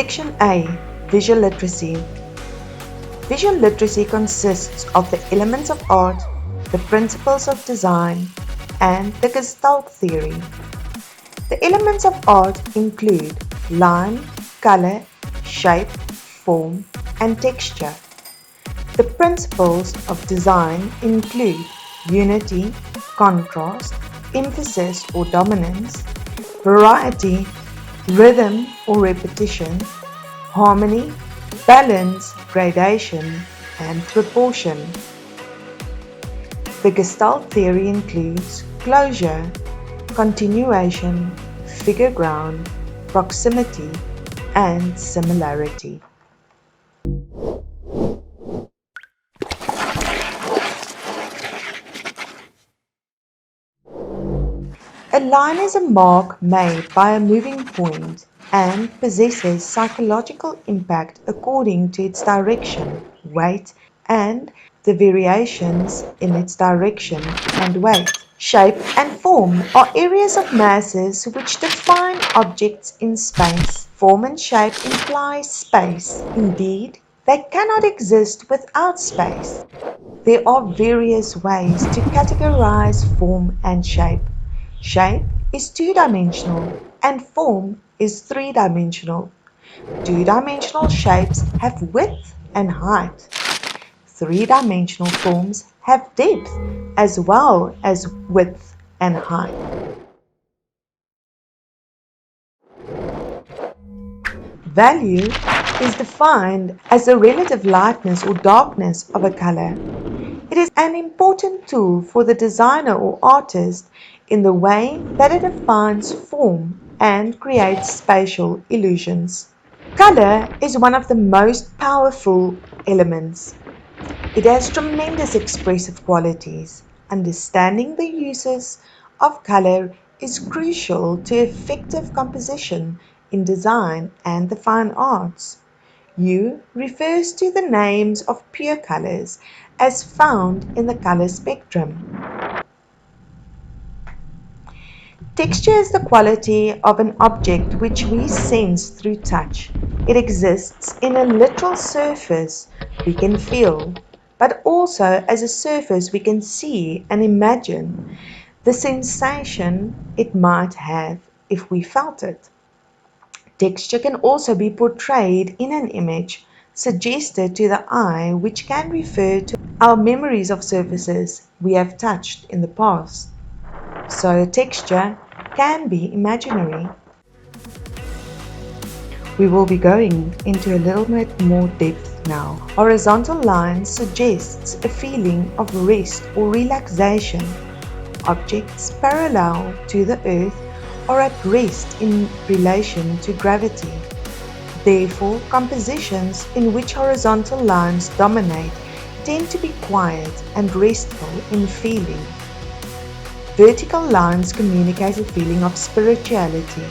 Section A. Visual literacy. Visual literacy consists of the elements of art, the principles of design, and the Gestalt theory. The elements of art include line, color, shape, form, and texture. The principles of design include unity, contrast, emphasis or dominance, variety, rhythm or repetition, harmony, balance, gradation, and proportion. The Gestalt theory includes closure, continuation, figure ground, proximity, and similarity. A line is a mark made by a moving point and possesses psychological impact according to its direction, weight, and the variations in its direction and weight. Shape and form are areas of masses which define objects in space. Form and shape imply space. Indeed, they cannot exist without space. There are various ways to categorize form and shape. Shape is two-dimensional and form is three-dimensional. Two-dimensional shapes have width and height. Three-dimensional forms have depth as well as width and height. Value is defined as the relative lightness or darkness of a color. It is an important tool for the designer or artist in the way that it defines form and creates spatial illusions. Color is one of the most powerful elements. It has tremendous expressive qualities. Understanding the uses of color is crucial to effective composition in design and the fine arts. U refers to the names of pure colors as found in the color spectrum. Texture is the quality of an object which we sense through touch. It exists in a literal surface we can feel, but also as a surface we can see and imagine the sensation it might have if we felt it. Texture can also be portrayed in an image, suggested to the eye, which can refer to our memories of surfaces we have touched in the past. So texture can be imaginary. We will be going into a little bit more depth now. Horizontal lines suggests a feeling of rest or relaxation. Objects parallel to the earth are at rest in relation to gravity. Therefore, compositions in which horizontal lines dominate tend to be quiet and restful in feeling. Vertical lines communicate a feeling of spirituality.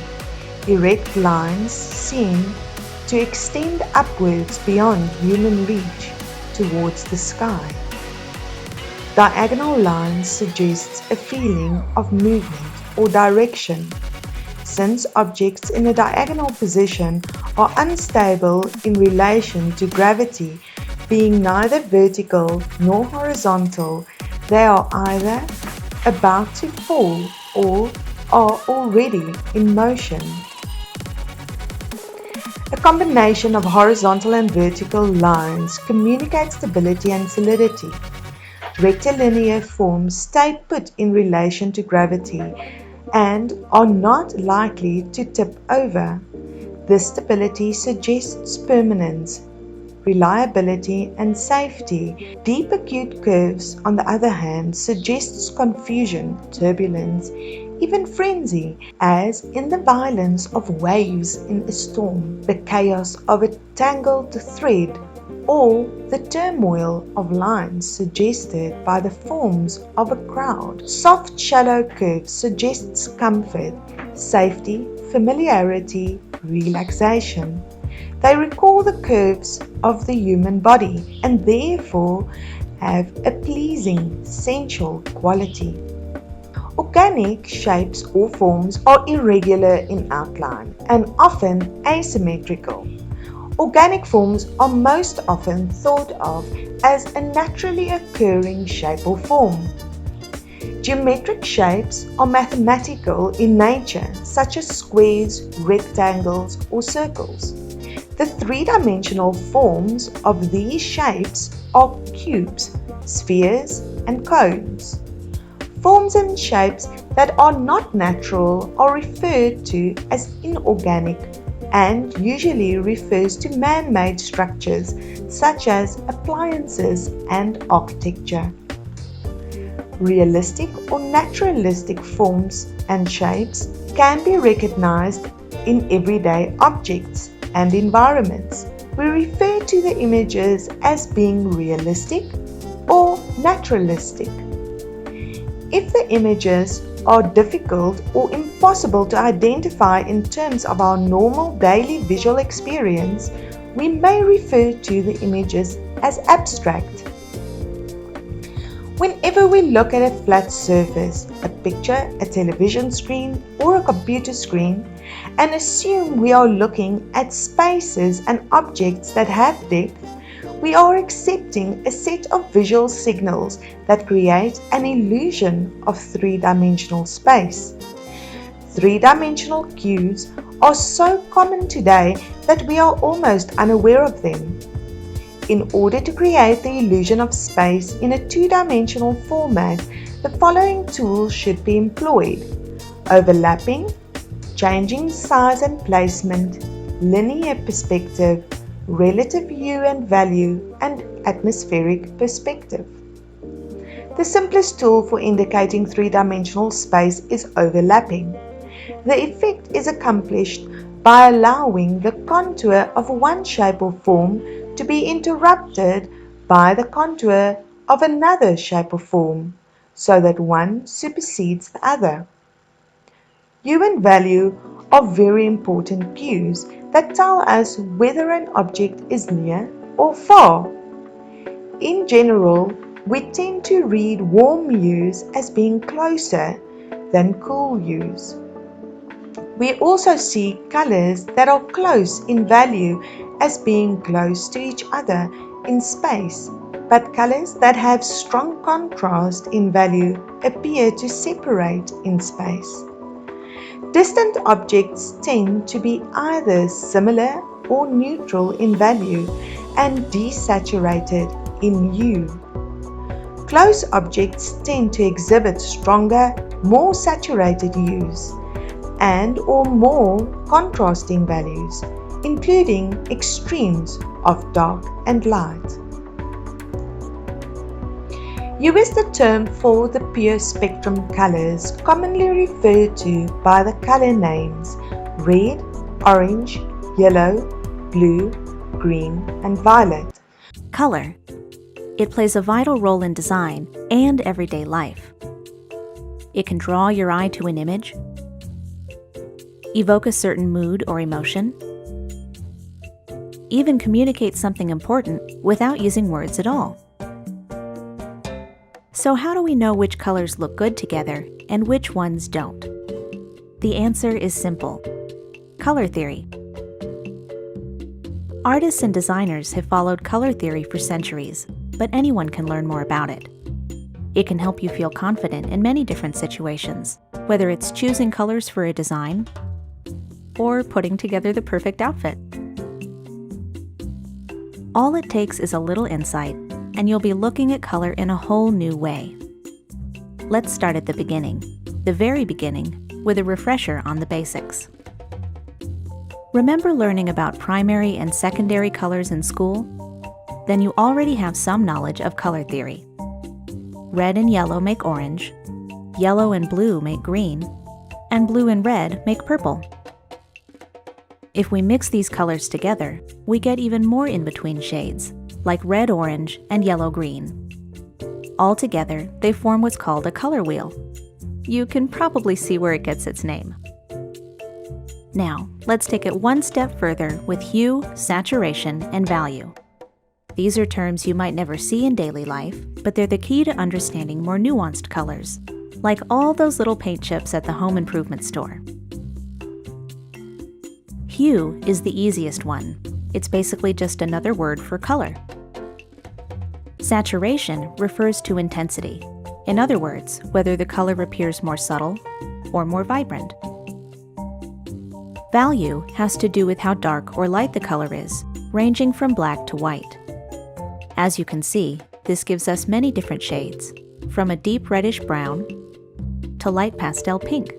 Erect lines seem to extend upwards beyond human reach towards the sky. Diagonal lines suggests a feeling of movement or direction. Since objects in a diagonal position are unstable in relation to gravity, being neither vertical nor horizontal, they are either about to fall or are already in motion. A combination of horizontal and vertical lines communicates stability and solidity. Rectilinear forms stay put in relation to gravity and are not likely to tip over. This stability suggests permanence, reliability, and safety. Deep acute curves, on the other hand, suggests confusion, turbulence, even frenzy, as in the violence of waves in a storm, the chaos of a tangled thread, or the turmoil of lines suggested by the forms of a crowd. Soft, shallow curves suggests comfort, safety, familiarity, relaxation. They recall the curves of the human body and therefore have a pleasing, sensual quality. Organic shapes or forms are irregular in outline and often asymmetrical. Organic forms are most often thought of as a naturally occurring shape or form. Geometric shapes are mathematical in nature, such as squares, rectangles, or circles. The three-dimensional forms of these shapes are cubes, spheres, and cones. Forms and shapes that are not natural are referred to as inorganic and usually refers to man-made structures such as appliances and architecture. Realistic or naturalistic forms and shapes can be recognized in everyday objects and environments. We refer to the images as being realistic or naturalistic. If the images are difficult or impossible to identify in terms of our normal daily visual experience, we may refer to the images as abstract. Whenever we look at a flat surface, a picture, a television screen, or a computer screen, and assume we are looking at spaces and objects that have depth, we are accepting a set of visual signals that create an illusion of three-dimensional space. Three-dimensional cues are so common today that we are almost unaware of them. In order to create the illusion of space in a two-dimensional format, the following tools should be employed: overlapping, changing size and placement, linear perspective, relative view and value, and atmospheric perspective. The simplest tool for indicating three-dimensional space is overlapping. The effect is accomplished by allowing the contour of one shape or form to be interrupted by the contour of another shape or form, so that one supersedes the other. Hue and value are very important cues that tell us whether an object is near or far. In general, we tend to read warm hues as being closer than cool hues. We also see colors that are close in value as being close to each other in space, but colors that have strong contrast in value appear to separate in space. Distant objects tend to be either similar or neutral in value and desaturated in hue. Close objects tend to exhibit stronger, more saturated hues and or more contrasting values, including extremes of dark and light. Hue is the term for the pure spectrum colors commonly referred to by the color names red, orange, yellow, blue, green, and violet. Color. It plays a vital role in design and everyday life. It can draw your eye to an image, evoke a certain mood or emotion, even communicate something important without using words at all. So how do we know which colors look good together and which ones don't? The answer is simple: color theory. Artists and designers have followed color theory for centuries, but anyone can learn more about it. It can help you feel confident in many different situations, whether it's choosing colors for a design or putting together the perfect outfit. All it takes is a little insight, and you'll be looking at color in a whole new way. Let's start at the beginning, the very beginning, with a refresher on the basics. Remember learning about primary and secondary colors in school? Then you already have some knowledge of color theory. Red and yellow make orange, yellow and blue make green, and blue and red make purple. If we mix these colors together, we get even more in-between shades, like red-orange and yellow-green. Altogether, they form what's called a color wheel. You can probably see where it gets its name. Now, let's take it one step further with hue, saturation, and value. These are terms you might never see in daily life, but they're the key to understanding more nuanced colors, like all those little paint chips at the home improvement store. Hue is the easiest one. It's basically just another word for color. Saturation refers to intensity. In other words, whether the color appears more subtle or more vibrant. Value has to do with how dark or light the color is, ranging from black to white. As you can see, this gives us many different shades, from a deep reddish brown to light pastel pink.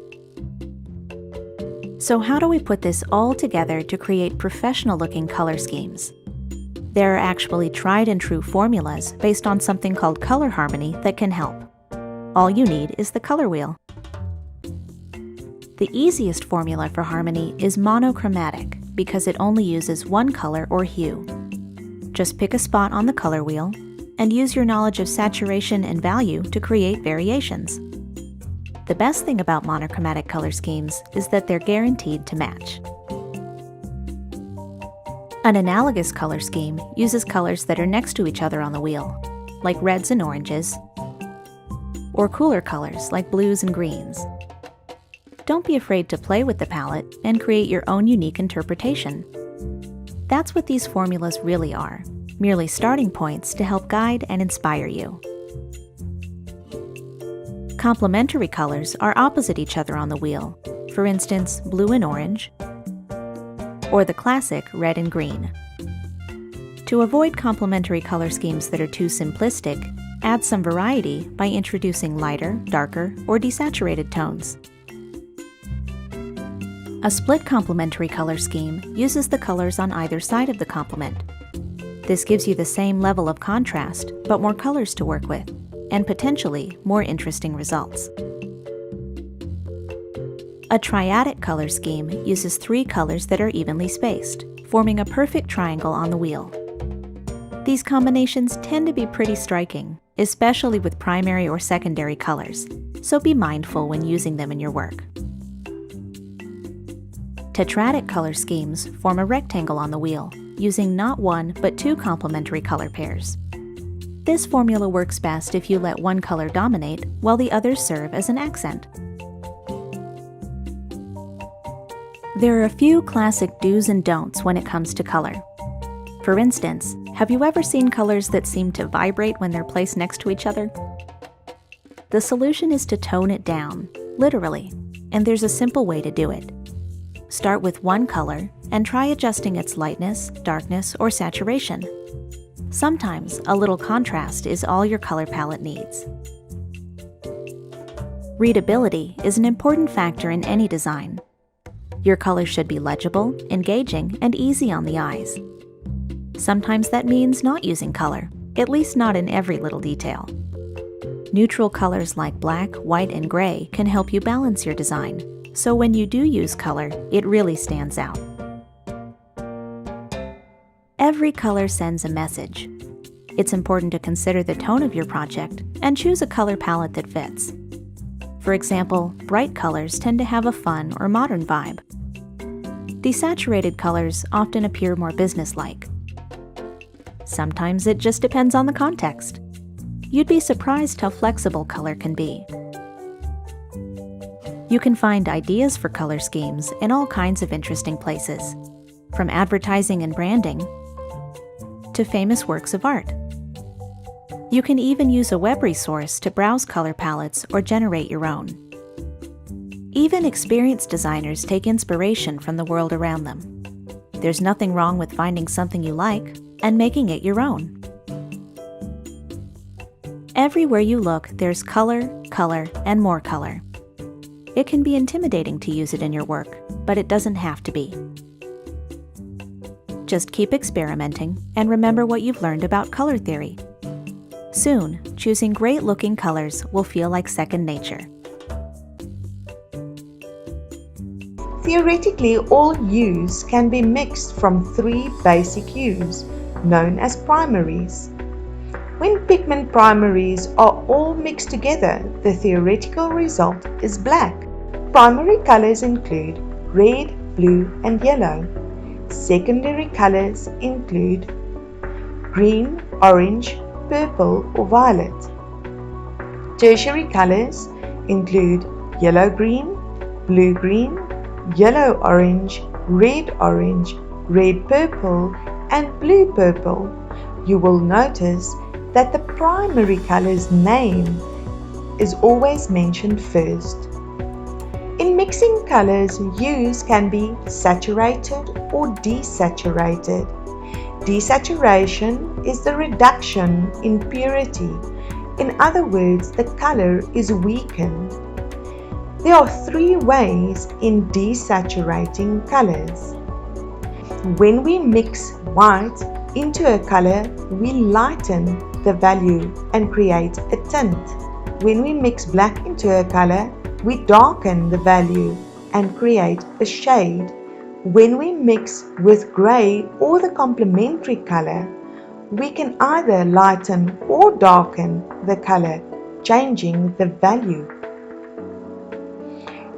So how do we put this all together to create professional-looking color schemes? There are actually tried and true formulas based on something called color harmony that can help. All you need is the color wheel. The easiest formula for harmony is monochromatic because it only uses one color or hue. Just pick a spot on the color wheel and use your knowledge of saturation and value to create variations. The best thing about monochromatic color schemes is that they're guaranteed to match. An analogous color scheme uses colors that are next to each other on the wheel, like reds and oranges, or cooler colors like blues and greens. Don't be afraid to play with the palette and create your own unique interpretation. That's what these formulas really are, merely starting points to help guide and inspire you. Complementary colors are opposite each other on the wheel, for instance, blue and orange, or the classic red and green. To avoid complementary color schemes that are too simplistic, add some variety by introducing lighter, darker, or desaturated tones. A split complementary color scheme uses the colors on either side of the complement. This gives you the same level of contrast, but more colors to work with, and potentially more interesting results. A triadic color scheme uses 3 colors that are evenly spaced, forming a perfect triangle on the wheel. These combinations tend to be pretty striking, especially with primary or secondary colors, so be mindful when using them in your work. Tetradic color schemes form a rectangle on the wheel, using not 1 but 2 complementary color pairs. This formula works best if you let one color dominate while the others serve as an accent. There are a few classic do's and don'ts when it comes to color. For instance, have you ever seen colors that seem to vibrate when they're placed next to each other? The solution is to tone it down, literally, and there's a simple way to do it. Start with one color and try adjusting its lightness, darkness, or saturation. Sometimes a little contrast is all your color palette needs. Readability is an important factor in any design. Your colors should be legible, engaging, and easy on the eyes. Sometimes that means not using color, at least not in every little detail. Neutral colors like black, white, and gray can help you balance your design, so when you do use color, it really stands out. Every color sends a message. It's important to consider the tone of your project and choose a color palette that fits. For example, bright colors tend to have a fun or modern vibe. Desaturated colors often appear more businesslike. Sometimes it just depends on the context. You'd be surprised how flexible color can be. You can find ideas for color schemes in all kinds of interesting places, from advertising and branding to famous works of art. You can even use a web resource to browse color palettes or generate your own. Even experienced designers take inspiration from the world around them. There's nothing wrong with finding something you like and making it your own. Everywhere you look, there's color, color, and more color. It can be intimidating to use it in your work, but it doesn't have to be. Just keep experimenting and remember what you've learned about color theory. Soon, choosing great-looking colors will feel like second nature. Theoretically, all hues can be mixed from 3 basic hues, known as primaries. When pigment primaries are all mixed together, the theoretical result is black. Primary colors include red, blue, and yellow. Secondary colors include green, orange, purple, or violet. Tertiary colors include yellow-green, blue-green, yellow-orange, red-orange, red-purple, and blue-purple. You will notice that the primary color's name is always mentioned first. In mixing colors, hues can be saturated or desaturated. Desaturation is the reduction in purity. In other words, the color is weakened. There are three ways in desaturating colors. When we mix white into a color, we lighten the value and create a tint. When we mix black into a color, we darken the value and create a shade. When we mix with gray or the complementary color, we can either lighten or darken the color, changing the value.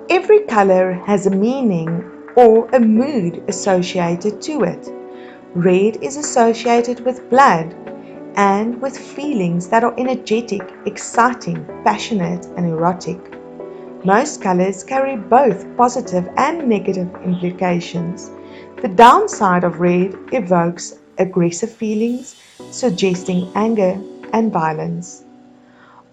Every color has a meaning or a mood associated to it. Red is associated with blood and with feelings that are energetic, exciting, passionate, and erotic. Most colors carry both positive and negative implications. The downside of red evokes aggressive feelings, suggesting anger and violence.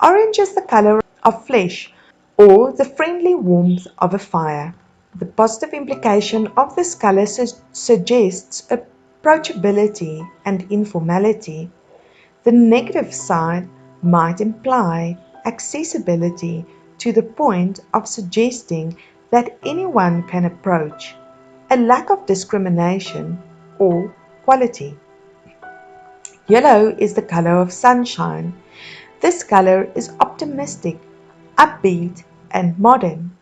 Orange is the color of flesh or the friendly warmth of a fire. The positive implication of this color suggests approachability and informality. The negative side might imply accessibility to the point of suggesting that anyone can approach, a lack of discrimination or quality. Yellow is the color of sunshine. This color is optimistic, upbeat, and modern.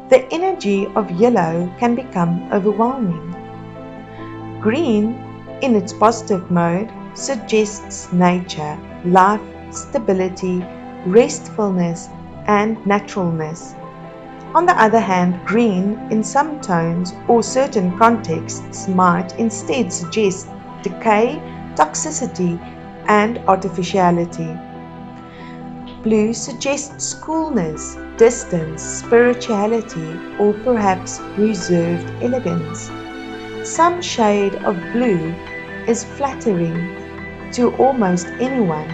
The energy of yellow can become overwhelming. Green, in its positive mode, suggests nature, life, stability, restfulness, and naturalness. On the other hand, green, in some tones or certain contexts, might instead suggest decay, toxicity, and artificiality. Blue suggests coolness, distance, spirituality, or perhaps reserved elegance. Some shade of blue is flattering to almost anyone.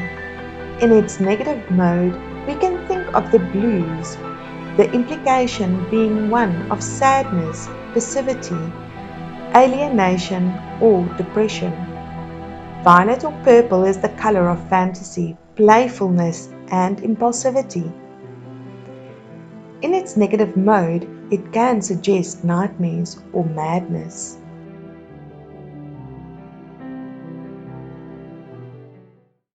In its negative mode, we can think of the blues, the implication being one of sadness, passivity, alienation, or depression. Violet or purple is the color of fantasy, playfulness, and impulsivity. In its negative mode, it can suggest nightmares or madness.